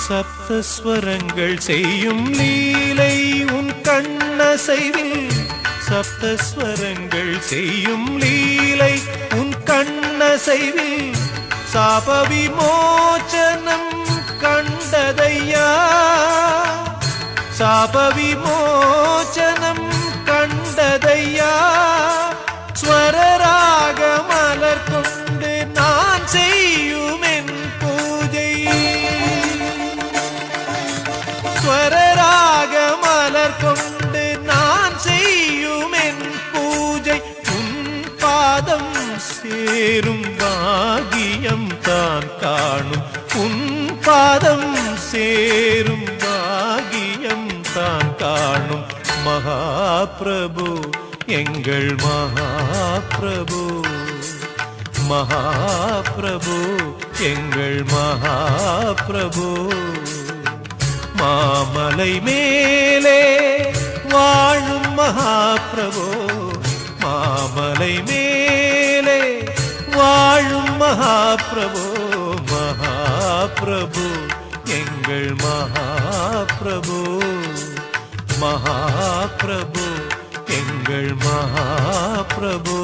சப்தஸ்வரங்கள் செய்யும் லீலை உன் கண்ணசைவில், சப்தஸ்வரங்கள் செய்யும் லீலை உன் கண்ணசைவில், சாப விமோசனம் கண்டதையா, சாப விமோசனம் கண்டதையா. ஸ்வரராக மலர் கொண்டு நான் செய்யும் என் பூஜை, ஸ்வரராக மலர் கொண்டு நான் செய்யும் என் பூஜை. உன் பாதம் சேரும் பாகியம் தான் காணும், உன் பாதம் சேரும் பாகியம் தான் காணும். மகாபிரபு எங்கள் மகாபிரபு, மகாபிரபு எங்கள் மகாபிரபு. மாமலை மேலே வாழும் மகாபிரபு, மாமலை மேலே வாழும் மகாபிரபு, மகாபிரபு எங்கள் மகாபிரபு, மகாபிரபு எங்கள் மகாபிரபு.